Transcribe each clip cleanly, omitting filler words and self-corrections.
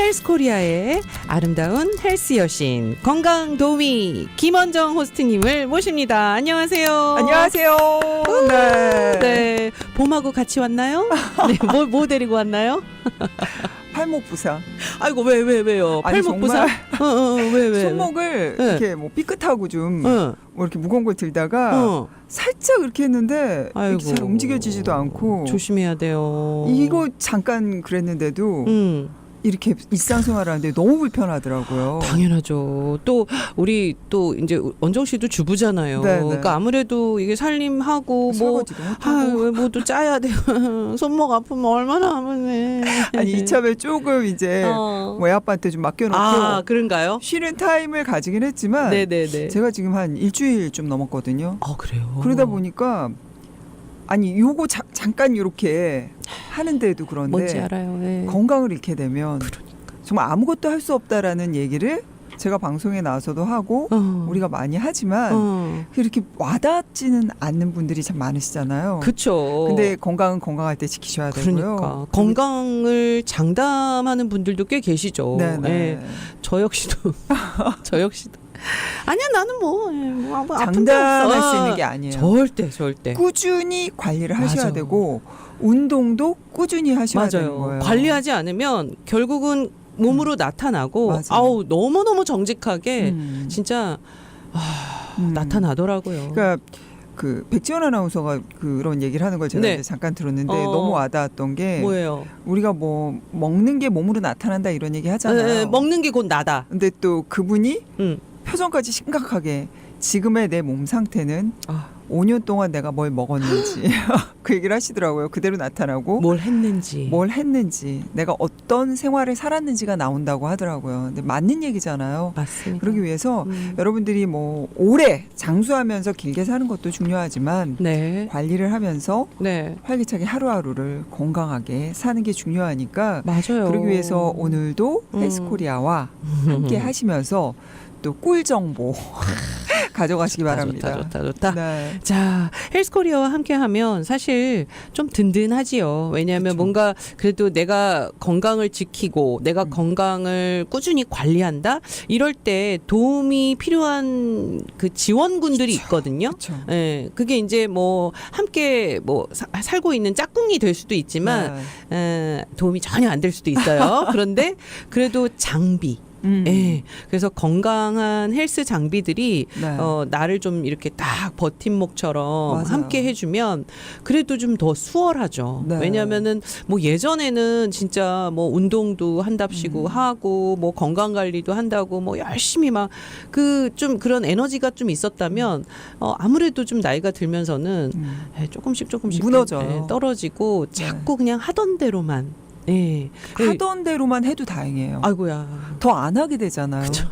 헬스코리아의 아름다운 헬스 여신 건강도우미 김원정 호스트님을 모십니다. 안녕하세요. 안녕하세요. 네. 봄하고 같이 왔나요? 네, 뭐 데리고 왔나요? 팔목 부상. 아이고 왜요? 아니, 팔목 부상? 왜? 손목을 네. 이렇게 뭐 삐끗하고 좀 뭐 이렇게 무거운 걸 들다가 살짝 이렇게 했는데 이렇게 잘 움직여지지도 않고 조심해야 돼요. 이거 잠깐 그랬는데도 이렇게 일상생활하는데 너무 불편하더라고요. 당연하죠. 또 우리 또 이제 원정 씨도 주부잖아요. 네네. 그러니까 아무래도 이게 살림하고 뭐 설거지도 못하고. 뭐도 짜야 되고 손목 아프면 얼마나 하면 아니 이참에 조금 이제 뭐 애아빠한테 좀 맡겨놓고 그런가요? 쉬는 타임을 가지긴 했지만 네네네. 제가 지금 한 일주일 좀 넘었거든요. 그래요. 그러다 보니까 아니 요거 잠깐 이렇게 하는데도 그런데 뭔지 알아요. 네. 건강을 잃게 되면 정말 아무것도 할 수 없다라는 얘기를 제가 방송에 나와서도 하고 우리가 많이 하지만 이렇게 와닿지는 않는 분들이 참 많으시잖아요. 그렇죠. 근데 건강은 건강할 때 지키셔야 되고요. 그러니까 건강을 장담하는 분들도 꽤 계시죠. 네네. 네. 저 역시도 아니야 나는 뭐 아픈 데 장담할 없어. 수 있는 게 아니에요. 절대. 꾸준히 관리를 하셔야 맞아. 되고 운동도 꾸준히 하셔야 되는 맞아요. 거예요. 관리하지 않으면 결국은 몸으로 나타나고 맞아요. 너무너무 정직하게 음. 진짜 나타나더라고요. 그러니까 그 백지연 아나운서가 그런 얘기를 하는 걸 제가 네. 이제 잠깐 들었는데 너무 와닿았던 게 뭐예요? 우리가 뭐 먹는 게 몸으로 나타난다 이런 얘기 하잖아요. 네, 먹는 게 곧 나다. 근데 또 그분이 음. 표정까지 심각하게 지금의 내 몸 상태는 아. 5년 동안 내가 뭘 먹었는지 그 얘기를 하시더라고요. 그대로 나타나고 뭘 했는지. 내가 어떤 생활을 살았는지가 나온다고 하더라고요. 근데 맞는 얘기잖아요. 맞습니다. 그러기 위해서 여러분들이 뭐 오래 장수하면서 길게 사는 것도 중요하지만 네. 관리를 하면서 네. 활기차게 하루하루를 건강하게 사는 게 중요하니까 맞아요. 그러기 위해서 오늘도 헬스코리아와 함께 하시면서 또 꿀 정보 가져가시기 바랍니다. 좋다. 네. 자, 헬스코리아와 함께하면 사실 좀 든든하지요. 왜냐하면 그쵸. 뭔가 그래도 내가 건강을 지키고 내가 건강을 꾸준히 관리한다 이럴 때 도움이 필요한 그 지원군들이 있거든요. 그렇죠. 예, 그게 이제 뭐 함께 뭐 살고 있는 짝꿍이 될 수도 있지만 도움이 전혀 안 될 수도 있어요. 그런데 그래도 장비. 예. 그래서 건강한 헬스 장비들이 네. 나를 좀 이렇게 딱 버팀목처럼 맞아요. 함께 해주면 그래도 좀 더 수월하죠. 네. 왜냐하면은 뭐 예전에는 진짜 뭐 운동도 한답시고 하고 뭐 건강 관리도 한다고 뭐 열심히 막 그 좀 그런 에너지가 좀 있었다면 아무래도 좀 나이가 들면서는 조금씩 무너져요. 떨어지고 자꾸 그냥 하던 대로만. 예. 하던 대로만 해도 다행이에요. 아이고야. 더 안 하게 되잖아요. 그쵸.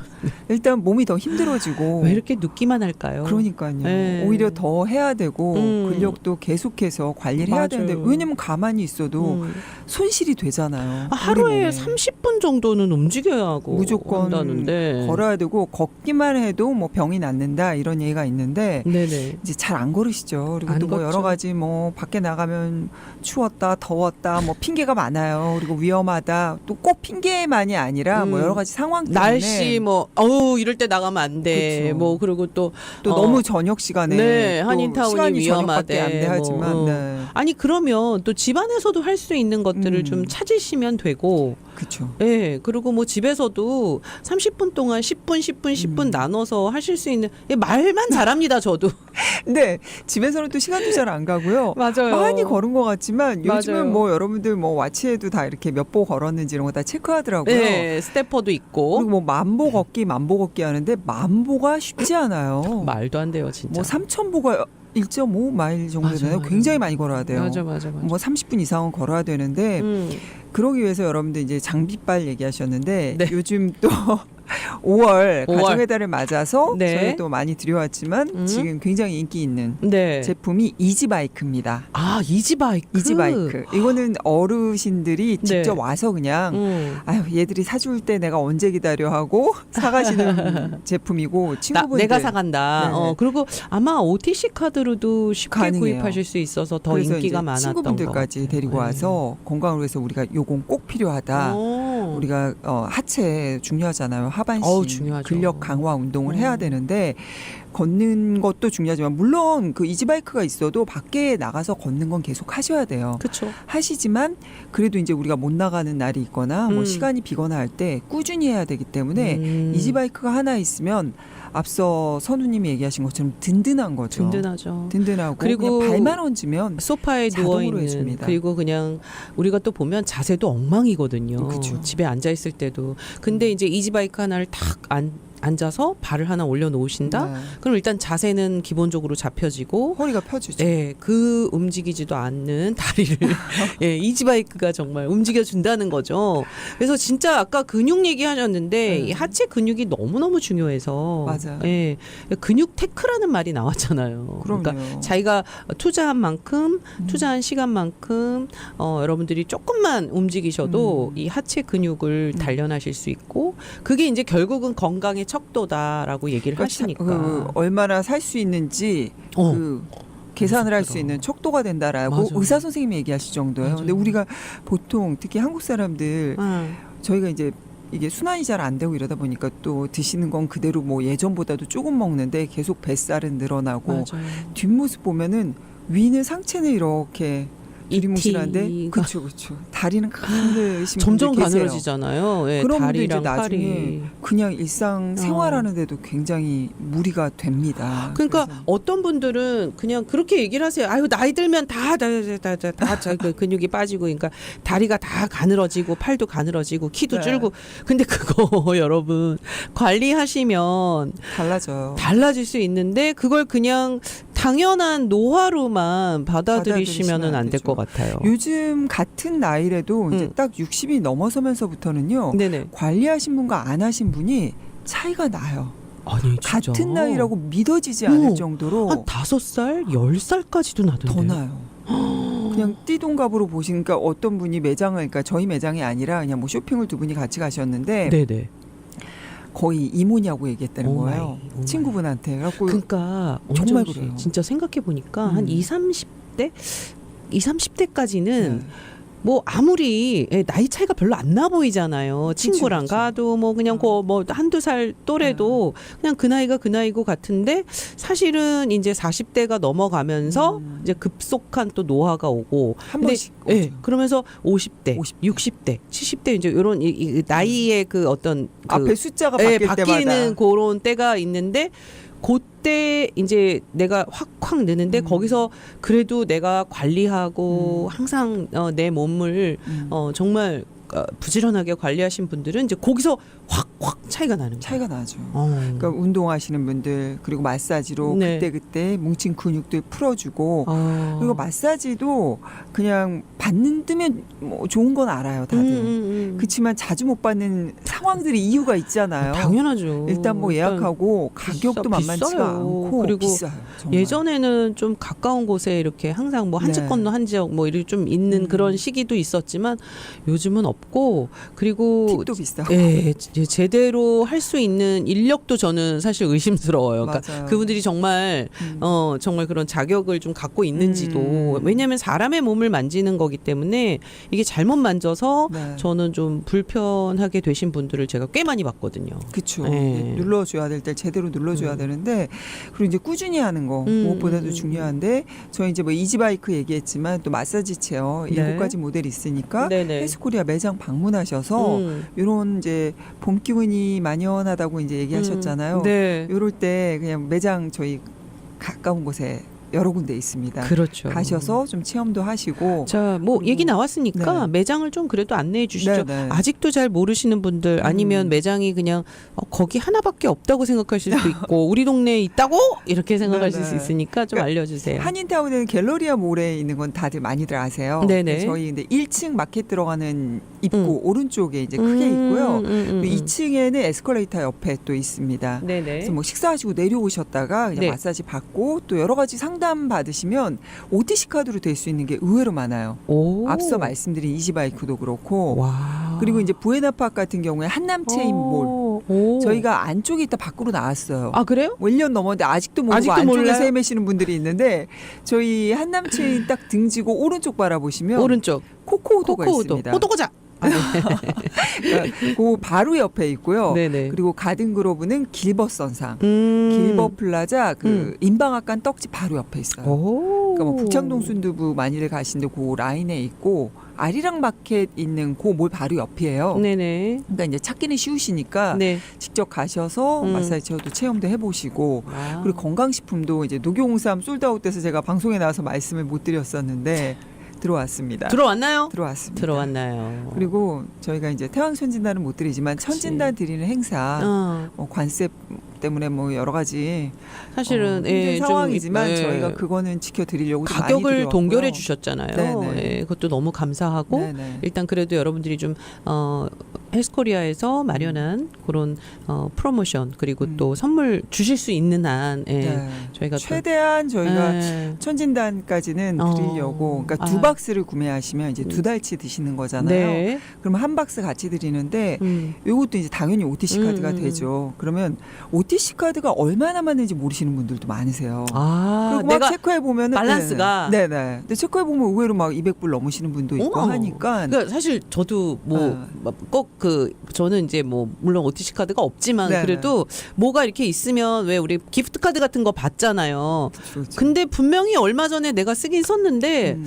일단 몸이 더 힘들어지고. 왜 이렇게 눕기만 할까요? 그러니까요. 네. 오히려 더 해야 되고 근력도 계속해서 관리를 해야 맞아요. 되는데 왜냐면 가만히 있어도 손실이 되잖아요. 하루에 우리 몸에. 30분 정도는 움직여야 하고 무조건 한다는데. 걸어야 되고 걷기만 해도 뭐 병이 낫는다 이런 얘기가 있는데 네네. 이제 잘 안 걸으시죠. 그리고 안 또 뭐 걷죠. 여러 가지 뭐 밖에 나가면 추웠다 더웠다 뭐 핑계가 많아요. 그리고 위험하다 또 꼭 핑계만이 아니라 뭐 여러 가지 상황 때문에 날씨 뭐 이럴 때 나가면 안 돼. 그쵸. 뭐 그리고 또 너무 저녁 시간에 네, 또 한인타운이 시간이 위험하대. 저녁밖에 안 돼 하지만 뭐, 네. 아니 그러면 또 집안에서도 할 수 있는 것들을 좀 찾으시면 되고. 그렇죠. 네, 그리고 뭐 집에서도 30분 동안 10분 나눠서 하실 수 있는 말만 잘합니다, 저도. 근데 집에서는 또 시간도 잘 안 가고요. 맞아요. 많이 걸은 것 같지만 요즘은 맞아요. 뭐 여러분들 뭐 와치에도 다 이렇게 몇 보 걸었는지 이런 거 다 체크하더라고요. 네, 스태퍼도 있고. 그리고 뭐 만보 걷기, 만보 걷기 하는데 만보가 쉽지 않아요. 말도 안 돼요, 진짜. 뭐 3,000보가 1.5마일 정도 되나요? 맞아. 굉장히 많이 걸어야 돼요. 맞아. 뭐 30분 이상은 걸어야 되는데 그러기 위해서 여러분들 이제 장비빨 얘기하셨는데 네. 요즘 또 5월 5월. 가정의 달을 맞아서 네. 저희도 많이 들여왔지만 지금 굉장히 인기 있는 네. 제품이 이지바이크입니다. 아, 이지바이크. 이지바이크. 이거는 어르신들이 직접 네. 와서 그냥 아유 얘들이 사줄 때 내가 언제 기다려 하고 사가시는 제품이고 친구분들 내가 사간다. 네. 그리고 아마 OTC 카드로도 쉽게 가능해요. 구입하실 수 있어서 더 그래서 인기가 이제 많았던 친구분들까지 거. 데리고 와서 건강을 위해서 우리가 요건 꼭 필요하다. 우리가 하체 중요하잖아요. 하반신 중요하죠. 근력 강화 운동을 해야 되는데 걷는 것도 중요하지만 물론 그 이지바이크가 있어도 밖에 나가서 걷는 건 계속 하셔야 돼요. 그렇죠. 하시지만 그래도 이제 우리가 못 나가는 날이 있거나 뭐 시간이 비거나 할 때 꾸준히 해야 되기 때문에 이지바이크가 하나 있으면 앞서 선우님이 얘기하신 것처럼 든든한 거죠. 든든하죠. 든든하고 그리고 그냥 발만 얹으면 소파에 누워 자동으로 있는 해줍니다. 그리고 그냥 우리가 또 보면 자세도 엉망이거든요. 그쵸. 집에 앉아 있을 때도. 근데 이제 이지바이크 하나를 탁 앉아서 발을 하나 올려놓으신다. 네. 그럼 일단 자세는 기본적으로 잡혀지고, 허리가 펴지죠. 예, 그 움직이지도 않는 다리를 예, 이지바이크가 정말 움직여준다는 거죠. 그래서 진짜 아까 근육 얘기하셨는데 이 하체 근육이 너무너무 중요해서 맞아요. 예, 근육 테크라는 말이 나왔잖아요. 그럼요. 그러니까 자기가 투자한 만큼 투자한 시간만큼 여러분들이 조금만 움직이셔도 이 하체 근육을 단련하실 수 있고 그게 이제 결국은 건강의 척도다라고 얘기를 하시니까 얼마나 살 수 있는지 그 계산을 할 수 있는 척도가 된다라고 맞아요. 의사 선생님이 얘기하실 정도예요. 맞아요. 근데 우리가 보통 특히 한국 사람들 저희가 이제 이게 순환이 잘 안 되고 이러다 보니까 또 드시는 건 그대로 뭐 예전보다도 조금 먹는데 계속 뱃살은 늘어나고 맞아요. 뒷모습 보면은 위는 상체는 이렇게 두리뭉실한데 그렇죠. 다리는 가늘으신 점점 분들 계세요. 가늘어지잖아요. 예, 그런 분들 이제 다리랑 나중에 팔이. 그냥 일상 생활하는데도 굉장히 무리가 됩니다. 그러니까 그래서. 어떤 분들은 그냥 그렇게 얘기를 하세요. 아유 나이 들면 다 그 근육이 빠지고, 그러니까 다리가 다 가늘어지고 팔도 가늘어지고 키도 네. 줄고. 근데 그거 여러분 관리하시면 달라져요. 달라질 수 있는데 그걸 그냥 당연한 노화로만 받아들이시면은 안 될 것 같아요. 요즘 같은 나이래도 이제 딱 60이 넘어서면서부터는요. 네네. 관리하신 분과 안 하신 분이 차이가 나요. 아니 진짜. 같은 나이라고 믿어지지 않을 정도로 한 5살, 10살까지도 나던데. 더 나요. 그냥 띠동갑으로 보시니까 어떤 분이 매장을, 그러니까 저희 매장이 아니라 그냥 뭐 쇼핑을 두 분이 같이 가셨는데 네네. 거의 이모냐고 얘기했다는 오마이, 거예요. 오마이. 친구분한테. 그래갖고 그러니까 정말 정말 그래요. 진짜 생각해 보니까 한 20, 30대까지는 네. 뭐 아무리 나이 차이가 별로 안 나 보이잖아요. 친구랑 그쵸. 가도 뭐 그냥 뭐 한두 살 또래도 그냥 그 나이가 그 나이고 같은데 사실은 이제 40대가 넘어가면서 이제 급속한 또 노화가 오고 한 근데 번씩 오죠. 예, 그러면서 50대, 50대. 60대, 70대 이제 이런 이 나이의 그 어떤 그 앞에 숫자가 예, 바뀔 바뀌는 때마다 그런 때가 있는데 그때 이제 내가 확 느는데 거기서 그래도 내가 관리하고 항상 내 몸을 정말 부지런하게 관리하신 분들은 이제 거기서 확 차이가 나는 거예요. 차이가 나죠. 그러니까 운동하시는 분들 그리고 마사지로 네. 그때 뭉친 근육들 풀어주고 아. 그리고 마사지도 그냥 받는 뭐 좋은 건 알아요 다들. 그렇지만 자주 못 받는 상황들이 이유가 있잖아요. 당연하죠. 일단 뭐 예약하고 가격도 만만치가 비싸요. 않고 그리고 비싸요. 정말. 예전에는 좀 가까운 곳에 이렇게 항상 뭐 한 집 네. 건너 한 지역 뭐 이렇게 좀 있는 그런 시기도 있었지만 요즘은 없고 그리고 팁도 비싸고. 예, 제대로 할 수 있는 인력도 저는 사실 의심스러워요. 그러니까 맞아요. 그분들이 정말 정말 그런 자격을 좀 갖고 있는지도 왜냐하면 사람의 몸을 만지는 거기 때문에 이게 잘못 만져서 네. 저는 좀 불편하게 되신 분들을 제가 꽤 많이 봤거든요. 그렇죠. 네. 눌러줘야 될 때 제대로 눌러줘야 되는데 그리고 이제 꾸준히 하는 거 무엇보다도 중요한데 저희 이제 뭐 이지바이크 얘기했지만 또 마사지 체어 네. 7가지 모델이 있으니까 네네. 헬스코리아 매장 방문하셔서 이런 이제 봄 기운이 만연하다고 이제 얘기하셨잖아요. 네. 이럴 때 그냥 매장 저희 가까운 곳에 여러 군데 있습니다. 그렇죠. 가셔서 좀 체험도 하시고. 자, 뭐 얘기 나왔으니까 네. 매장을 좀 그래도 안내해 주시죠. 네, 네. 아직도 잘 모르시는 분들 아니면 매장이 그냥 거기 하나밖에 없다고 생각하실 수도 있고 우리 동네에 있다고 이렇게 생각하실 네, 수 네. 있으니까 좀 그러니까 알려주세요. 한인타운에는 갤러리아 몰에 있는 건 다들 많이들 아세요. 네네. 저희 근데 1층 마켓 들어가는 입구 오른쪽에 이제 크게 있고요. 2층에는 에스컬레이터 옆에 또 있습니다. 네네. 그래서 뭐 식사하시고 내려오셨다가 그냥 네. 마사지 받고 또 여러 가지 상담 받으시면 OTC 카드로 될 수 있는 게 의외로 많아요. 오. 앞서 말씀드린 이지바이크도 그렇고 와. 그리고 이제 부에나파크 같은 경우에 한남체인몰 오. 저희가 안쪽에 있다 밖으로 나왔어요. 아 그래요? 뭐 1년 넘었는데 아직도 모르고 아직도 안쪽에서 몰라요? 헤매시는 분들이 있는데 저희 한남체인 딱 등지고 오른쪽 바라보시면 오른쪽 코코우도가 코코우도 있습니다. 호도고자. 그러니까 그 바로 옆에 있고요. 네네. 그리고 가든그로브는 길버선상, 음. 길버플라자 그 인방앗간 떡집 바로 옆에 있어요. 오. 그러니까 뭐 북창동 순두부 많이들 가시는데 그 라인에 있고 아리랑 마켓 있는 그 몰 바로 옆이에요. 네네. 그러니까 이제 찾기는 쉬우시니까 네. 직접 가셔서 마사지 체어도 체험도 해보시고 와. 그리고 건강식품도 이제 녹용홍삼 솔드아웃돼서 제가 방송에 나와서 말씀을 못 드렸었는데 들어왔습니다. 들어왔나요? 들어왔습니다. 들어왔나요. 그리고 저희가 이제 태왕천진단은 못 드리지만 그치. 천진단 드리는 행사 관세 때문에 뭐 여러 가지 사실은 힘든 예, 상황이지만 좀, 예, 저희가 그거는 지켜드리려고 좀 많이 가격을 드려왔고요. 동결해 주셨잖아요. 네네. 예, 그것도 너무 감사하고 네네. 일단 그래도 여러분들이 좀 헬스코리아에서 마련한 그런 프로모션 그리고 또 선물 주실 수 있는 한 예, 네. 저희가 또- 최대한 저희가 예. 천진단까지는 드리려고 그러니까 두 아. 박스를 구매하시면 이제 2달치 드시는 거잖아요. 네. 그러면 한 박스 같이 드리는데 음. 이것도 이제 당연히 OTC 카드가 되죠. 그러면 OTC 카드가 얼마나 맞는지 모르시는 분들도 많으세요. 아, 그리고 막 내가 체크해 보면은 밸런스가- 네네. 근데 체크해 보면 의외로 막 200불 넘으시는 분도 있고 어머. 하니까 그러니까 사실 저도 뭐 꼭 그 저는 이제 뭐 물론 OTC 카드가 없지만 네네. 그래도 뭐가 이렇게 있으면 왜 우리 기프트 카드 같은 거 받잖아요. 그렇죠. 근데 분명히 얼마 전에 내가 쓰긴 썼는데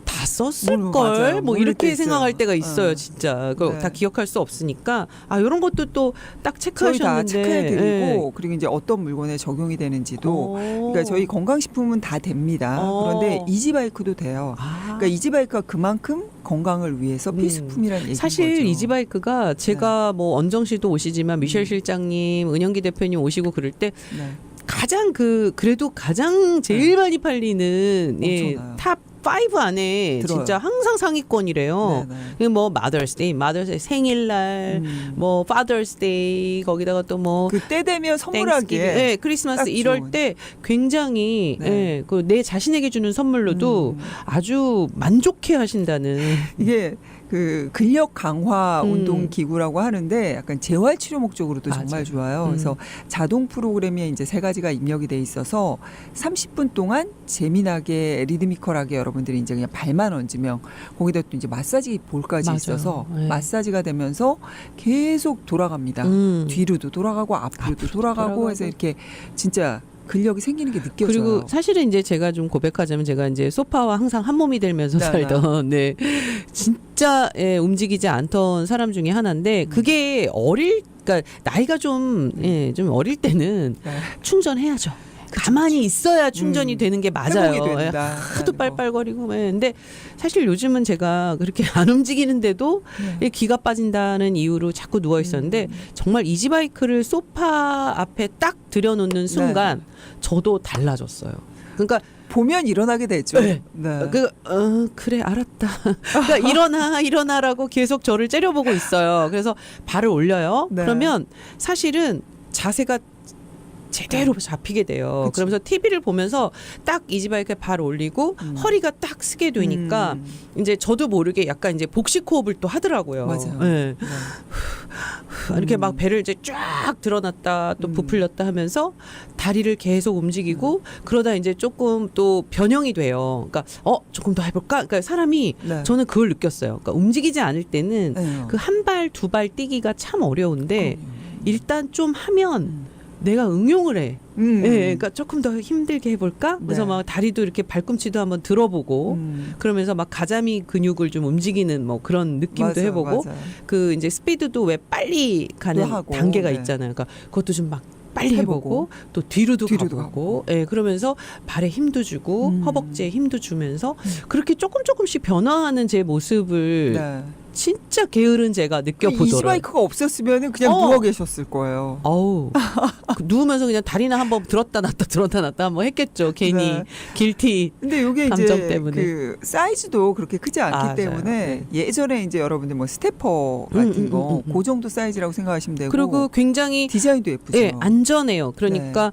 다 썼을 맞아요. 걸 뭐 모를 이렇게 때 있어요. 생각할 때가 있어요, 진짜. 그거 네. 다 기억할 수 없으니까 아 이런 것도 또 딱 저희 다 체크하셨는데 체크해드리고 예. 그리고 이제 어떤 물건에 적용이 되는지도 오. 그러니까 저희 건강식품은 다 됩니다. 그런데 이지바이크도 돼요. 아. 그러니까 이지바이크가 그만큼 건강을 위해서 필수품이라는 얘기인 사실 거죠. 이지바이크가 제가 뭐 언정 씨도 오시지만 미셸 실장님, 은영기 대표님 오시고 그럴 때 네. 가장 그래도 가장 제일 많이 팔리는 예, 엄청나요. 탑 5 안에 들어요. 진짜 항상 상위권이래요. 네네. 그 뭐 마더스데이 생일날, 뭐 파더스데이 거기다가 또 뭐 그때 되면 선물하기에 네, 크리스마스 딱 이럴 좋은. 때 굉장히 네. 예, 그 내 자신에게 주는 선물로도 아주 만족해 하신다는 이게 그 근력 강화 음. 운동 기구라고 하는데 약간 재활 치료 목적으로도 맞아요. 정말 좋아요. 그래서 자동 프로그램에 이제 3가지가 입력이 돼 있어서 30분 동안 재미나게 리드미컬하게 여러분들이 이제 그냥 발만 얹으면 거기다 또 이제 마사지 볼까지 맞아요. 있어서 네. 마사지가 되면서 계속 돌아갑니다. 뒤로도 돌아가고 앞으로도 돌아가고 해서 이렇게 진짜 근력이 생기는 게 느껴져요. 그리고 사실은 이제 제가 좀 고백하자면 제가 이제 소파와 항상 한 몸이 되면서 네, 살던 네 진짜 예, 움직이지 않던 사람 중에 하나인데 그게 그러니까 나이가 좀 어릴 때는 네. 충전해야죠. 가만히 있어야 충전이 되는 게 맞아요. 회복이 예, 된다. 하도 빨빨거리고. 예. 근데 사실 요즘은 제가 그렇게 안 움직이는데도 네. 기가 빠진다는 이유로 자꾸 누워 있었는데 정말 이지바이크를 소파 앞에 딱 들여놓는 순간 저도 달라졌어요. 그러니까 보면 일어나게 되죠. 네. 그래 알았다. 그러니까 일어나라고 계속 저를 째려보고 있어요. 그래서 발을 올려요. 네. 그러면 사실은 자세가 제대로 잡히게 돼요. 그치. 그러면서 TV를 보면서 딱 이지바이크에 발 올리고 허리가 딱 쓰게 되니까 이제 저도 모르게 약간 이제 복식 호흡을 또 하더라고요. 맞아요. 네. 이렇게 막 배를 이제 쫙 드러났다 또 부풀렸다 하면서 다리를 계속 움직이고 그러다 이제 조금 또 변형이 돼요. 그러니까 조금 더 해볼까? 그러니까 사람이 네. 저는 그걸 느꼈어요. 그러니까 움직이지 않을 때는 네. 그 한 발, 두 발 뛰기가 참 어려운데 일단 좀 하면 내가 응용을 해. 예, 그러니까 조금 더 힘들게 해볼까? 그래서 네. 막 다리도 이렇게 발꿈치도 한번 들어보고 그러면서 막 가자미 근육을 좀 움직이는 뭐 그런 느낌도 맞아요, 해보고 맞아요. 그 이제 스피드도 왜 빨리 가는 또 하고, 단계가 네. 있잖아요. 그러니까 그것도 좀 막 빨리 해보고 또 뒤로도 뒤로도 가보고 예, 그러면서 발에 힘도 주고 허벅지에 힘도 주면서 그렇게 조금씩 변화하는 제 모습을 네. 진짜 게으른 제가 느껴보더라고요. 이지바이크가 없었으면 그냥 누워 계셨을 거예요. 어우, 누우면서 그냥 다리나 한번 들었다 놨다 한번 했겠죠. 괜히 네. 길티 근데 이게 감정 이제 때문에. 그 사이즈도 그렇게 크지 않기 맞아요. 때문에 예전에 이제 여러분들 뭐 스태퍼 같은 거 그 정도 사이즈라고 생각하시면 되고 그리고 굉장히 디자인도 예쁘죠. 예, 안전해요. 그러니까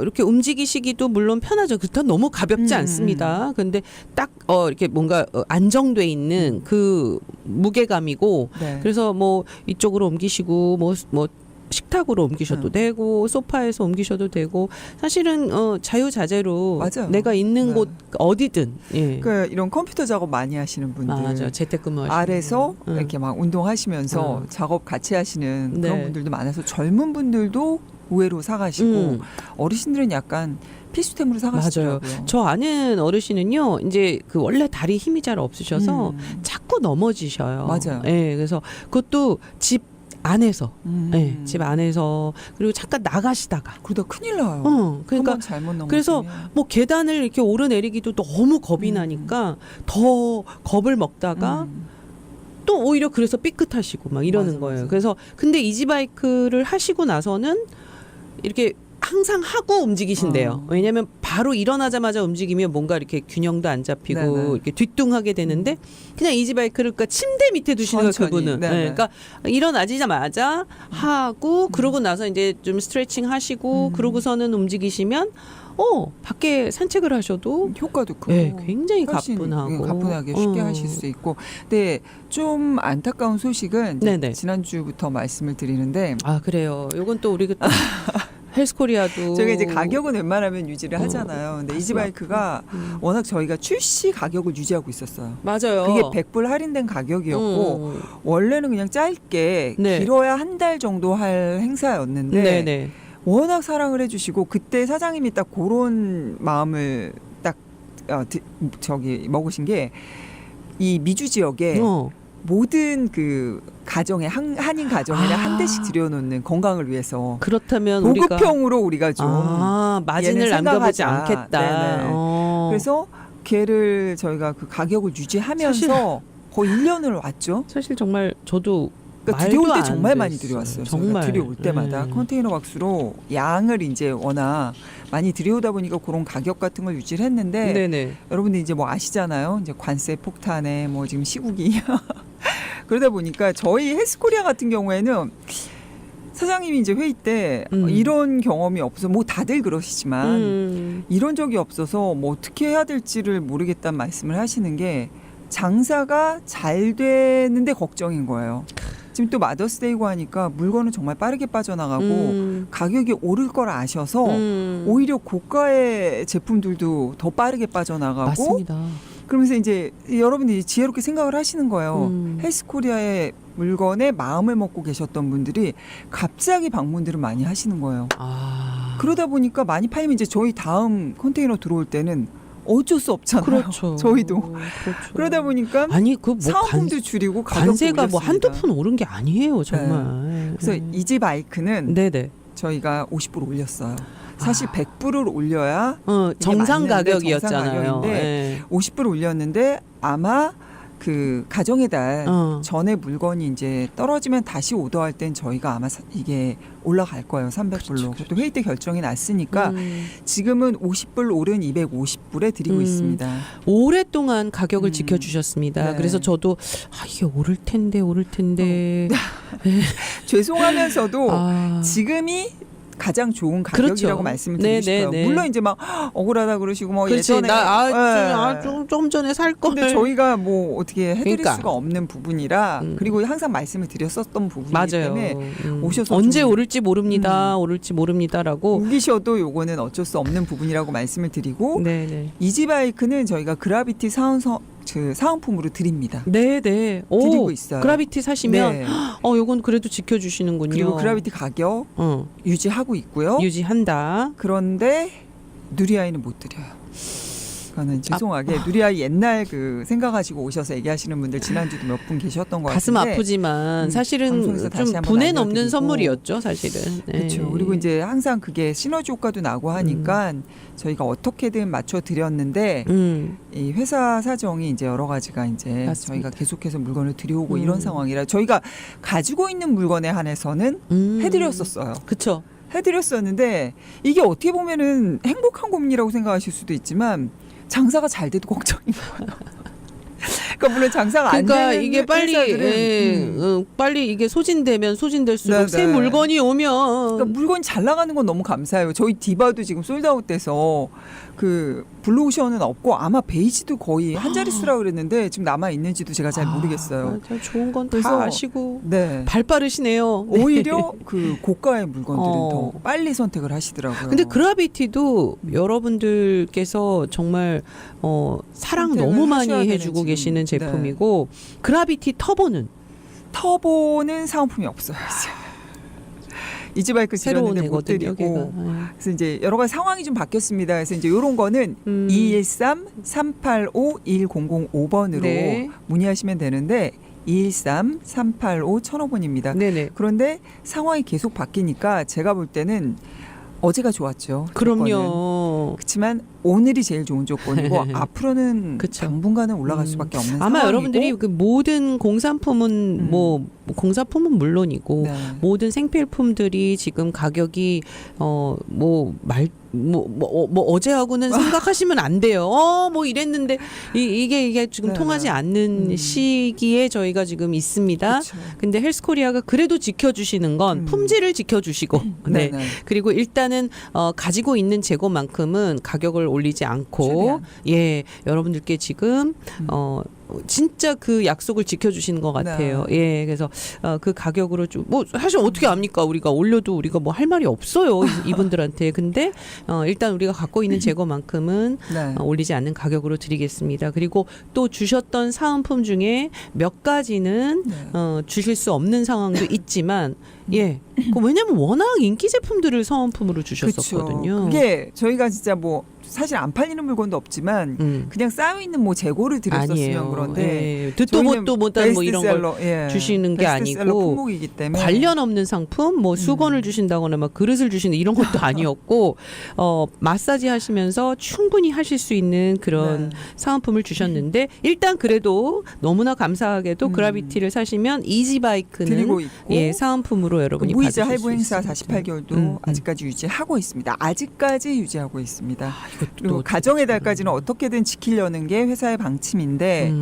이렇게 움직이시기도 물론 편하죠. 그렇다면 너무 가볍지 않습니다. 근데 딱 이렇게 뭔가 안정돼 있는 그 무게감이고 네. 그래서 뭐 이쪽으로 옮기시고 뭐 식탁으로 옮기셔도 되고 소파에서 옮기셔도 되고 사실은 자유자재로 맞아요. 내가 있는 네. 곳 어디든 예. 그러니까 이런 컴퓨터 작업 많이 하시는 분들 맞아 재택근무하시는 아래서 분. 이렇게 막 운동하시면서 작업 같이 하시는 네. 그런 분들도 많아서 젊은 분들도 의외로 사가시고 어르신들은 약간 필수템으로 사가시더라고요. 맞아요. 저 아는 어르신은요, 이제 그 원래 다리 힘이 잘 없으셔서 자꾸 넘어지셔요. 맞아요. 예, 그래서 그것도 집 안에서, 예, 집 안에서 그리고 잠깐 나가시다가. 그러다 큰일 나요. 그러니까 한번 잘못 넘어지면. 그래서 뭐 계단을 이렇게 오르내리기도 너무 겁이 나니까 더 겁을 먹다가. 또 오히려 그래서 삐끗하시고 막 이러는 맞아, 거예요. 맞아. 그래서 근데 이지바이크를 하시고 나서는 이렇게 항상 하고 움직이신대요. 왜냐하면 바로 일어나자마자 움직이면 뭔가 이렇게 균형도 안 잡히고 네네. 이렇게 뒤뚱하게 되는데 그냥 이지바이크를 그러니까 침대 밑에 두시는 거예요. 천천히. 그분은. 네네. 네, 그러니까 일어나자마자 하고 그러고 나서 이제 좀 스트레칭 하시고 그러고서는 움직이시면 밖에 산책을 하셔도 효과도 크고 네, 굉장히 훨씬 가뿐하고 가뿐하게 쉽게 하실 수 있고. 근데 좀 안타까운 소식은 네네. 지난주부터 말씀을 드리는데 아 그래요. 요건 또 우리가 또 헬스코리아도 저희가 이제 가격은 웬만하면 유지를 하잖아요. 근데 가슴 이지바이크가 워낙 저희가 출시 가격을 유지하고 있었어요. 맞아요. 그게 100불 할인된 가격이었고 원래는 그냥 짧게 네. 길어야 한 달 정도 할 행사였는데 네네. 워낙 사랑을 해주시고 그때 사장님이 딱 그런 마음을 딱 먹으신 게 이 미주 지역에 모든 그 가정에 한인 가정에는 한 대씩 들여놓는 건강을 위해서 그렇다면 보급형으로 우리가 좀 마진을 얘는 남겨보지 생각하자. 않겠다. 네네. 그래서 걔를 저희가 그 가격을 유지하면서 사실- 거의 1년을 왔죠. 사실 정말 저도 그러니까 말도 들여올 때 안 정말 많이 됐어요. 들여왔어요. 정말 들여올 때마다 컨테이너 박스로 양을 이제 워낙 많이 들여오다 보니까 그런 가격 같은 걸 유지를 했는데 네네. 여러분들 이제 뭐 아시잖아요. 이제 관세 폭탄에 뭐 지금 시국이 그러다 보니까 저희 헬스코리아 같은 경우에는 사장님이 이제 회의 때 이런 경험이 없어서 뭐 다들 그러시지만 이런 적이 없어서 뭐 어떻게 해야 될지를 모르겠다는 말씀을 하시는 게 장사가 잘 되는데 걱정인 거예요. 지금 또 마더스데이고 하니까 물건은 정말 빠르게 빠져나가고 가격이 오를 걸 아셔서 오히려 고가의 제품들도 더 빠르게 빠져나가고 맞습니다. 그러면서 이제 여러분들이 지혜롭게 생각을 하시는 거예요. 헬스코리아의 물건에 마음을 먹고 계셨던 분들이 갑자기 방문들을 많이 하시는 거예요. 그러다 보니까 많이 팔리면 이제 저희 다음 컨테이너 들어올 때는 어쩔 수 없잖아요. 그렇죠. 저희도. 그렇죠. 그러다 보니까 아니 그 뭐 사은품도 줄이고 가격도 관세가 뭐 올렸습니다. 한두 푼 오른 게 아니에요, 정말. 그래서 이지바이크는 네네. 저희가 50불 올렸어요. 사실 100불을 올려야 정상 맞는데 가격이었잖아요. 정상 가격인데 네. 50불 올렸는데 아마 그 가정의 달 전에 물건이 이제 떨어지면 다시 오더할 땐 저희가 아마 이게 올라갈 거예요. 300불로. 그것도 회의 때 결정이 났으니까 지금은 50불 오른 250불에 드리고 있습니다. 오랫동안 가격을 지켜주셨습니다. 네. 그래서 저도 이게 오를 텐데. 죄송하면서도 지금이 가장 좋은 가격이라고 그렇죠. 말씀을 드리고 싶어요. 네네네. 물론 이제 막 억울하다 그러시고 뭐 그렇지. 예전에 좀 전에 살 걸. 근데 저희가 뭐 어떻게 해드릴 그러니까. 수가 없는 부분이라 그리고 항상 말씀을 드렸었던 부분이기 맞아요. 때문에 오셔서 언제 좀 오를지 모릅니다라고. 우기셔도 요거는 어쩔 수 없는 부분이라고 말씀을 드리고 네네. 이지바이크는 저희가 그라비티 사은품으로 드립니다. 네네. 드리고 있어요. 그라비티 사시면 네. 요건 그래도 지켜주시는군요. 그리고 그라비티 가격 유지하고 있고요. 유지한다. 그런데 누리아이는 못 드려요. 그거는 죄송하게 누리아이 옛날 그 생각하시고 오셔서 얘기하시는 분들 지난주도 몇 분 계셨던 것 가슴 같은데 아프지만 사실은 방송에서 다시 좀 한번 분에 넘는 알려드리고. 선물이었죠, 사실은. 네. 그렇죠. 그리고 이제 항상 그게 시너지 효과도 나고 하니까 저희가 어떻게든 맞춰 드렸는데 이 회사 사정이 이제 여러 가지가 이제 맞습니다. 저희가 계속해서 물건을 들여오고 이런 상황이라 저희가 가지고 있는 물건에 한해서는 해드렸었어요. 그렇죠. 해드렸었는데 이게 어떻게 보면은 행복한 고민이라고 생각하실 수도 있지만 장사가 잘 돼도 걱정인 거예요. 그러니까 물론 장사가 안 그러니까 되는 이게 빨리 빨리 이게 소진되면 소진될수록 네, 새 네. 물건이 오면 그러니까 물건이 잘 나가는 건 너무 감사해요. 저희 디바도 지금 솔드아웃돼서 그 블루오션은 없고 아마 베이지도 거의 한 자릿수라고 그랬는데 지금 남아 있는지도 제가 잘 모르겠어요. 맞아, 좋은 건 다 그래서 아시고 네. 발 빠르시네요. 네. 오히려 그 고가의 물건들은 어. 더 빨리 선택을 하시더라고요. 근데 그라비티도 여러분들께서 정말 사랑 선택을 너무 많이 하셔야 되는 해주고 지금. 계시는 네. 제품이고 그라비티 터보는 터보는 사은품이 없어요. 이제. 이지바이크 새로운 지렸는데 못 애거든요. 드리고 걔가. 그래서 이제 여러 가지 상황이 좀 바뀌었습니다. 그래서 이제 이런 거는 213-385-1005번으로 네. 문의하시면 되는데 213-385-1005번입니다. 네네. 그런데 상황이 계속 바뀌니까 제가 볼 때는 어제가 좋았죠. 조건은. 그럼요. 그렇지만 오늘이 제일 좋은 조건이고 앞으로는 그쵸. 당분간은 올라갈 수밖에 없는 아마 상황이고 여러분들이 그 모든 공산품은 뭐 공산품은 물론이고 네. 모든 생필품들이 지금 가격이 어제하고는 생각하시면 안 돼요. 뭐 이랬는데 이게 지금 네. 통하지 않는 시기에 저희가 지금 있습니다. 그쵸. 근데 헬스코리아가 그래도 지켜주시는 건 품질을 지켜주시고 네. 네네. 그리고 일단은 가지고 있는 재고만큼은 가격을 올리지 않고 최대한. 예 여러분들께 지금 진짜 그 약속을 지켜주시는 것 같아요. 예, 그래서 그 가격으로 좀 뭐 사실 어떻게 압니까? 우리가 올려도 우리가 뭐 할 말이 없어요 이분들한테. 근데 일단 우리가 갖고 있는 재고만큼은 네. 올리지 않는 가격으로 드리겠습니다. 그리고 또 주셨던 사은품 중에 몇 가지는 네. 주실 수 없는 상황도 있지만 예, 왜냐면 워낙 인기 제품들을 사은품으로 주셨었거든요. 그쵸. 그게 저희가 진짜 뭐 사실 안 팔리는 물건도 없지만 그냥 쌓여 있는 뭐 재고를 드렸었으면 아니에요. 그런데 예, 듣도 못도 못한 뭐 이런 걸 베스트셀러, 예. 주시는 게 베스트셀러 아니고 품목이기 때문에 관련 없는 상품, 뭐 수건을 주신다거나 막 그릇을 주시는 이런 것도 아니었고 마사지 하시면서 충분히 하실 수 있는 그런 네. 사은품을 주셨는데 일단 그래도 너무나 감사하게도 그라비티를 사시면 이지바이크는 드리고 있고 예 사은품으로 여러분이 무이자 받으실 할부 수 행사 있습니다. 48개월도 아직까지 유지하고 있습니다. 아직까지 유지하고 있습니다. 이것도 그리고 또 가정의 달까지는 어떻게든 지키려는 게 회사의 방침인데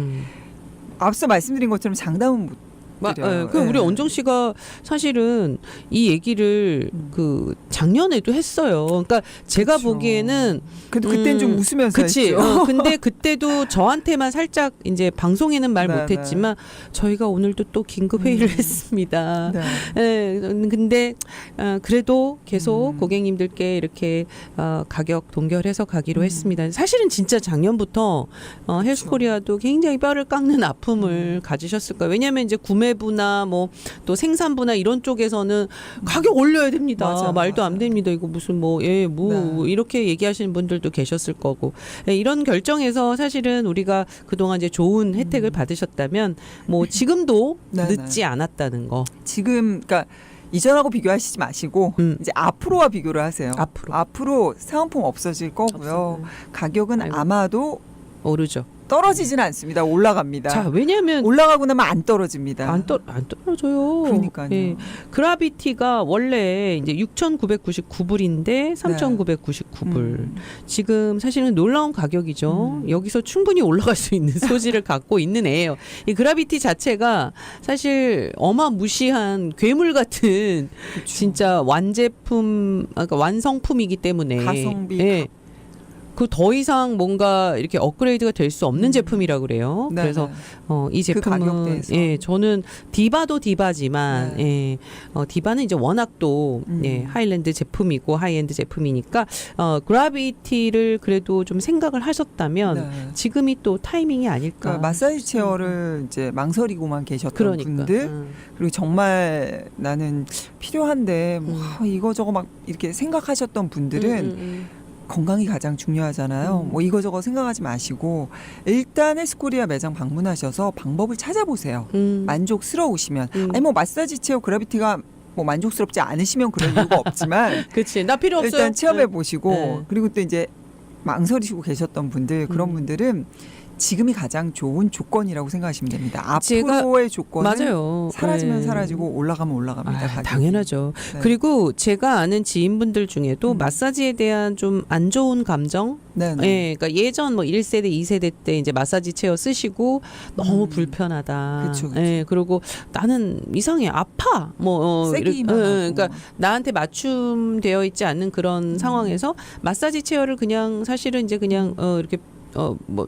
앞서 말씀드린 것처럼 장담은 못 드려요. 그 우리 예. 언정 씨가 사실은 이 얘기를 그 작년에도 했어요. 그러니까 제가 그쵸. 보기에는 그래도 그땐 좀 웃으면서 그치. 했죠. 근데 그때도 저한테만 살짝 이제 방송에는 말 네, 못했지만 저희가 오늘도 또 긴급 회의를 했습니다. 네. 예, 근데 그래도 계속 고객님들께 이렇게 가격 동결해서 가기로 했습니다. 사실은 진짜 작년부터 헬스코리아도 굉장히 뼈를 깎는 아픔을 가지셨을 거예요. 왜냐하면 이제 구매부나 뭐 또 생산부나 이런 쪽에서는 가격 올려야 됩니다. 맞아, 말도 맞아. 안 됩니다. 이거 무슨 네. 이렇게 얘기하시는 분들도 계셨을 거고 이런 결정에서 사실은 우리가 그동안 이제 좋은 혜택을 받으셨다면 뭐 지금도 네, 늦지 않았다는 거. 지금 그러니까 이전하고 비교하시지 마시고 이제 앞으로와 비교를 하세요. 앞으로 사은품 없어질 거고요. 가격은 아이고. 아마도 오르죠. 떨어지진 않습니다. 올라갑니다. 자, 왜냐하면 올라가고 나면 안 떨어집니다. 안 떨어져요. 그러니까요. 예. 그라비티가 원래 이제 6,999불인데 3,999불. 지금 사실은 놀라운 가격이죠. 여기서 충분히 올라갈 수 있는 소지를 갖고 있는 애예요. 이 그라비티 자체가 사실 어마무시한 괴물 같은 그쵸. 진짜 완제품, 그러니까 완성품이기 때문에 가성비, 예. 그 더 이상 뭔가 이렇게 업그레이드가 될 수 없는 제품이라고 그래요. 네, 그래서 이 그 제품은 가격대에서. 예, 저는 디바도 디바지만 예, 디바는 이제 워낙 또 예, 하이랜드 제품이고 하이엔드 제품이니까 그라비티를 그래도 좀 생각을 하셨다면 네. 지금이 또 타이밍이 아닐까. 그러니까 마사지 체어를 이제 망설이고만 계셨던 그러니까. 분들 그리고 정말 나는 필요한데 뭐 이거저거 막 이렇게 생각하셨던 분들은 건강이 가장 중요하잖아요. 뭐 이거저거 생각하지 마시고 일단 헬스코리아 매장 방문하셔서 방법을 찾아보세요. 만족스러우시면 아니 뭐 마사지 체어 그라비티가 뭐 만족스럽지 않으시면 그럴 이유가 없지만 그치. 나 필요 없어요. 일단 체험해 보시고 네. 그리고 또 이제 망설이시고 계셨던 분들 그런 분들은 지금이 가장 좋은 조건이라고 생각하시면 됩니다. 제가- 앞으로의 조건은 맞아요. 사라지면 네. 사라지고 올라가면 올라갑니다. 아, 가격이. 당연하죠. 네. 그리고 제가 아는 지인분들 중에도 마사지에 대한 좀 안 좋은 감정, 네네. 예, 그러니까 예전 뭐 1세대, 2세대 때 이제 마사지 체어 쓰시고 너무 불편하다. 그쵸, 그쵸. 예, 그리고 나는 이상해, 아파. 뭐 세기만 하고. 그러니까 나한테 맞춤되어 있지 않는 그런 상황에서 마사지 체어를 그냥 사실은 이제 그냥 이렇게 뭐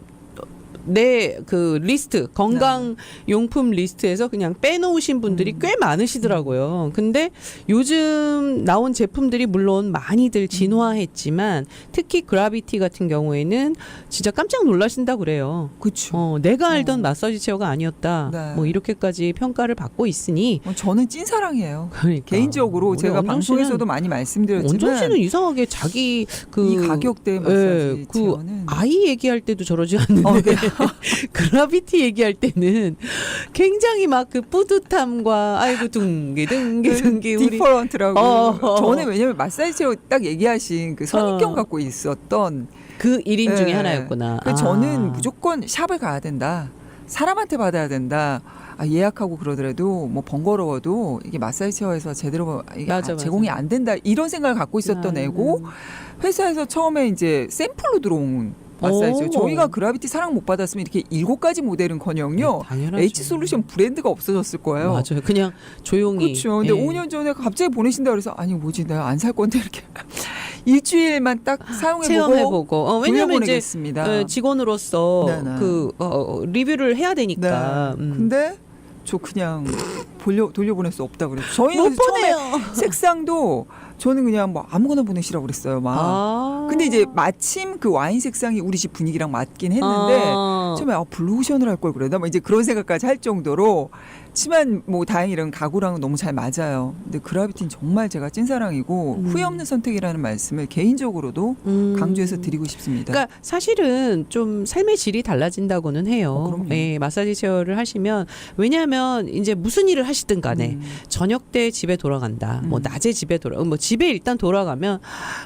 내 그 리스트 건강 용품 리스트에서 그냥 빼놓으신 분들이 꽤 많으시더라고요. 근데 요즘 나온 제품들이 물론 많이들 진화했지만 특히 그라비티 같은 경우에는 진짜 깜짝 놀라신다 그래요. 그렇죠. 내가 알던 마사지 체어가 아니었다. 네. 뭐 이렇게까지 평가를 받고 있으니 저는 찐사랑이에요. 그러니까 개인적으로 우리 제가 원정 씨는- 방송에서도 많이 말씀드렸지만 원정 씨는 이상하게 자기 그 이 가격대 마사지 그 체어는 아이 얘기할 때도 저러지 않는데 그라비티 얘기할 때는 굉장히 막 그 뿌듯함과 아이고 둥기 우리 디퍼런트라고. 저는 왜냐면 마사지 체어 딱 얘기하신 그 선입견 갖고 있었던 그 1인 중에 네. 하나였구나. 그 저는 무조건 샵을 가야 된다. 사람한테 받아야 된다. 예약하고 그러더라도 뭐 번거로워도 이게 마사지 체어에서 제대로 이게 맞아. 제공이 안 된다. 이런 생각을 갖고 있었던 애고 회사에서 처음에 이제 샘플로 들어온 마사지 체어. 오. 저희가 그라비티 사랑 못 받았으면 이렇게 7가지 모델은커녕요. 당연하죠. H솔루션 브랜드가 없어졌을 거예요. 맞아요. 그냥 조용히. 그렇죠. 근데 예. 5년 전에 갑자기 보내신다 그래서 아니 뭐지 내가 안 살 건데 이렇게 일주일만 딱 사용해보고 체험해보고. 왜냐면 이제 돌려보내겠습니다. 직원으로서 네네. 그 리뷰를 해야 되니까. 네. 근데 저 그냥 돌려보낼 수 없다 그래요. 저희는 못 그래서 처음에 보내요. 색상도 저는 그냥 뭐 아무거나 보내시라고 그랬어요. 막. 근데 이제 마침 그 와인 색상이 우리 집 분위기랑 맞긴 했는데 처음에 블루오션을 할 걸 그러나 뭐 이제 그런 생각까지 할 정도로 하지만 뭐 다행히 이런 가구랑은 너무 잘 맞아요. 근데 그라비티는 정말 제가 찐사랑이고 후회 없는 선택이라는 말씀을 개인적으로도 강조해서 드리고 싶습니다. 그러니까 사실은 좀 삶의 질이 달라진다고는 해요. 그럼요. 예, 마사지 체어를 하시면 왜냐하면 이제 무슨 일을 하시든 간에 저녁 때 집에 돌아간다. 뭐 낮에 집에 뭐 집에 일단 돌아가면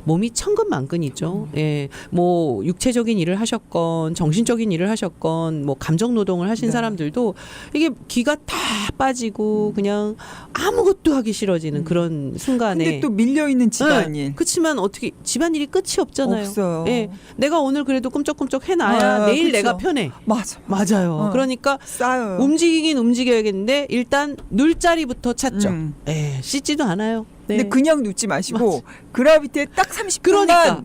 몸이 천근만근이죠. 예, 뭐 육체적인 일을 하셨건 정신적인 일을 하셨건 뭐 감정 노동을 하신 네. 사람들도 이게 기가 다 빠지고 그냥 아무것도 하기 싫어지는 그런 순간에. 근데 또 밀려 있는 집안일 네, 그렇지만 어떻게 집안일이 끝이 없잖아요. 없어요. 예, 내가 오늘 그래도 꿈쩍꿈쩍 해놔야 내일 그쵸. 내가 편해. 맞아. 맞아요. 그러니까 쌓여요. 움직이긴 움직여야겠는데 일단 눌 자리부터 찾죠. 네. 예, 씻지도 않아요. 네. 근데 그냥 눕지 마시고 그라비티에 딱 30분만 그러니까.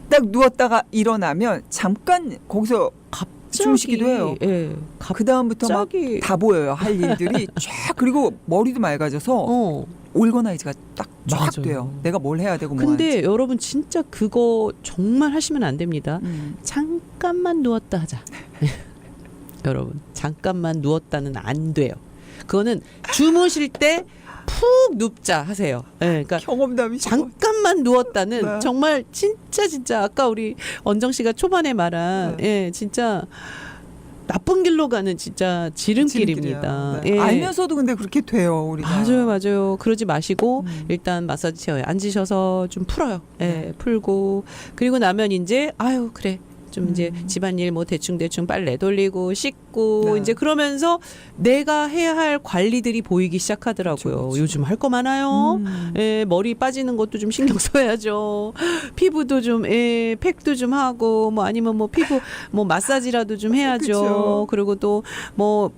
딱 누웠다가 일어나면 잠깐 거기서 주무시기도 해요. 예, 그 다음부터 막 갑자기 다 보여요. 할 일들이 쫙 그리고 머리도 맑아져서 올거나이즈가 딱 쫙 맞아요. 돼요. 내가 뭘 해야 되고 뭐 근데 하는지. 여러분 진짜 그거 정말 하시면 안 됩니다. 잠깐만 누웠다 하자. 여러분 잠깐만 누웠다는 안 돼요. 그거는 주무실 때 푹 눕자 하세요. 예, 그러니까 경험담이시고. 잠깐만 누웠다는 네. 정말 진짜 아까 우리 언정 씨가 초반에 말한 예, 진짜 나쁜 길로 가는 진짜 지름길입니다. 네. 예. 알면서도 근데 그렇게 돼요. 우리가. 맞아요. 그러지 마시고 일단 마사지 체어에 앉으셔서 좀 풀어요. 예, 풀고 그리고 나면 이제 아유 그래. 좀 이제 집안일 뭐 대충 빨래 돌리고 씻고 네. 이제 그러면서 내가 해야 할 관리들이 보이기 시작하더라고요. 그쵸. 요즘 할 거 많아요. 예, 머리 빠지는 것도 좀 신경 써야죠. 피부도 좀 팩도 좀 하고 뭐 아니면 뭐 피부 뭐 마사지라도 좀 해야죠. 그쵸. 그리고 또 뭐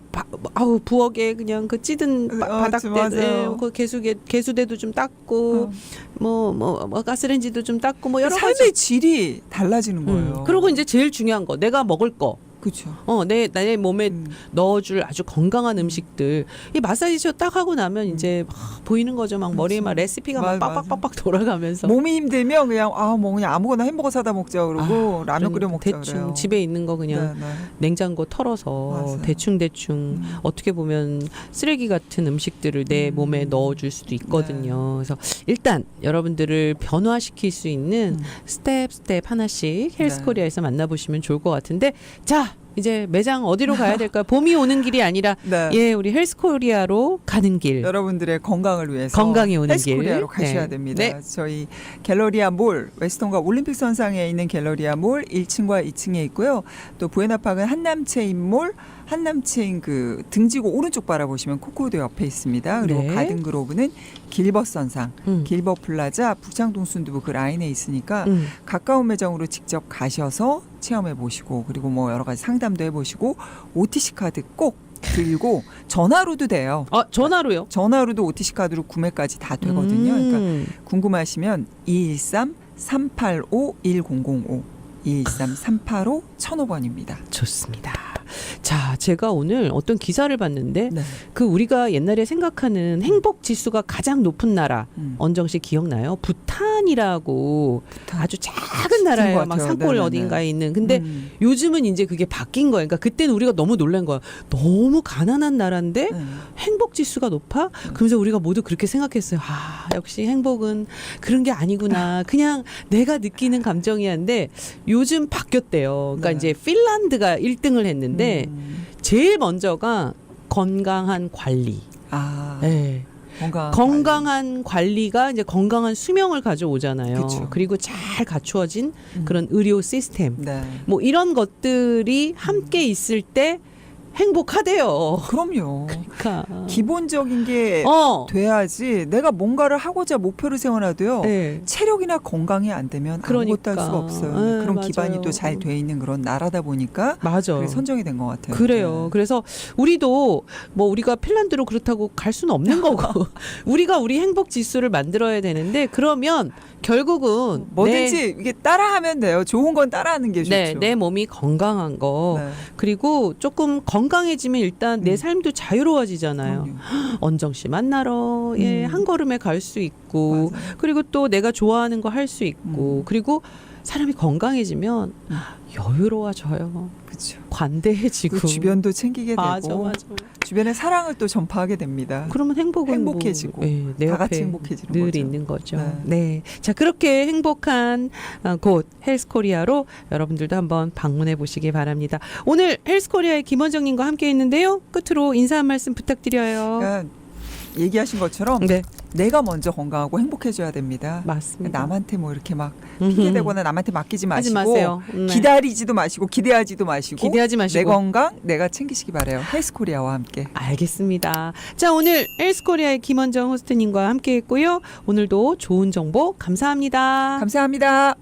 아우 부엌에 그냥 그 찌든 바닥대 맞아요. 그 개수대도 좀 닦고 뭐 가스레인지도 좀 닦고 뭐 여러 가지. 삶의 질이 달라지는 거예요. 그리고 이제 제일 중요한 거 내가 먹을 거 그렇죠. 내 몸에 음. 넣어줄 아주 건강한 음식들. 이 마사지쇼 딱 하고 나면 이제 막 보이는 거죠. 막 머리에 막 레시피가 막 맞아. 빡빡빡빡 돌아가면서. 몸이 힘들면 그냥 뭐 그냥 아무거나 햄버거 사다 먹자 그러고 라면 끓여 먹자 대충 그래요. 집에 있는 거 그냥 네, 네. 냉장고 털어서 맞아요. 대충 어떻게 보면 쓰레기 같은 음식들을 내 몸에 넣어줄 수도 있거든요. 그래서 일단 여러분들을 변화시킬 수 있는 스텝 하나씩 헬스코리아에서 만나보시면 좋을 것 같은데, 자 이제 매장 어디로 가야 될까요? 봄이 오는 길이 아니라 네. 예, 우리 헬스코리아로 가는 길. 여러분들의 건강을 위해서 건강이 오는 길. 헬스코리아로 가셔야 네. 됩니다. 네. 저희 갤러리아 몰, 웨스턴과 올림픽 선상에 있는 갤러리아 몰 1층과 2층에 있고요. 또 부에나파크는 한남체인 몰, 한남체인 그 등지고 오른쪽 바라보시면 코코도 옆에 있습니다. 그리고 네. 가든그로브는 길벗 선상, 음. 길벗 플라자, 북창동 순두부 그 라인에 있으니까 음. 가까운 매장으로 직접 가셔서 체험해 보시고, 그리고 뭐 여러 가지 상담도 해보시고, OTC 카드 꼭 들고 전화로도 돼요. 전화로요? 전화로도 OTC 카드로 구매까지 다 되거든요. 그러니까 궁금하시면 213-385-1005 213-385-1005번입니다. 좋습니다. 자, 제가 오늘 어떤 기사를 봤는데 네. 그 우리가 옛날에 생각하는 행복 지수가 가장 높은 나라, 언정 씨 기억나요? 부탄이라고 아주 작은 나라예요. 것 막 같아요. 산골 네네네. 어딘가에 있는. 근데 요즘은 이제 그게 바뀐 거예요. 그러니까 그때는 우리가 너무 놀란 거야. 너무 가난한 나라인데 행복 지수가 높아? 그러면서 우리가 모두 그렇게 생각했어요. 아, 역시 행복은 그런 게 아니구나. 그냥 내가 느끼는 감정이었는데 요즘 바뀌었대요. 그러니까 네. 이제 핀란드가 1등을 했는데 제일 먼저가 건강한 관리. 아, 네. 건강한 관리가 이제 건강한 수명을 가져오잖아요. 그쵸. 그리고 잘 갖추어진 그런 의료 시스템. 네. 뭐 이런 것들이 함께 있을 때 행복하대요. 그럼요. 그러니까 기본적인 게 돼야지 내가 뭔가를 하고자 목표를 세워놔도요. 네. 체력이나 건강이 안 되면 그러니까. 아무것도 할 수가 없어요. 네, 그런 맞아요. 기반이 또 잘 돼 있는 그런 나라다 보니까 맞아. 그게 선정이 된 것 같아요. 그래요. 네. 그래서 우리도 뭐 우리가 핀란드로 그렇다고 갈 수는 없는 거고 우리가 우리 행복 지수를 만들어야 되는데 그러면 결국은 뭐든지 이게 따라하면 돼요. 좋은 건 따라하는 게 좋죠. 내 몸이 건강한 거 네. 그리고 조금 건강해지면 일단 내 삶도 자유로워지잖아요. 그럼요. 언정 씨 만나러 한 걸음에 갈 수 있고 맞아요. 그리고 또 내가 좋아하는 거 할 수 있고 그리고 사람이 건강해지면 여유로워져요. 그렇죠. 관대해지고 그 주변도 챙기게 되고 맞아. 주변에 사랑을 또 전파하게 됩니다. 그러면 행복해지고 내 다 옆에 같이 행복해지는 늘 거죠. 있는 거죠. 네. 네. 자, 그렇게 행복한 곳 헬스코리아로 여러분들도 한번 방문해 보시기 바랍니다. 오늘 헬스코리아의 김원정님과 함께 했는데요. 끝으로 인사 한 말씀 부탁드려요. 그러니까 얘기하신 것처럼 네, 내가 먼저 건강하고 행복해져야 됩니다. 맞습니다. 남한테 뭐 이렇게 막 핑계대거나 남한테 맡기지 하지 마시고 마세요. 네. 기다리지도 마시고 기대하지도 마시고 기대하지 마시고. 내 건강 내가 챙기시기 바래요. 헬스코리아와 함께. 알겠습니다. 자, 오늘 헬스코리아의 김원정 호스트님과 함께 했고요. 오늘도 좋은 정보 감사합니다. 감사합니다.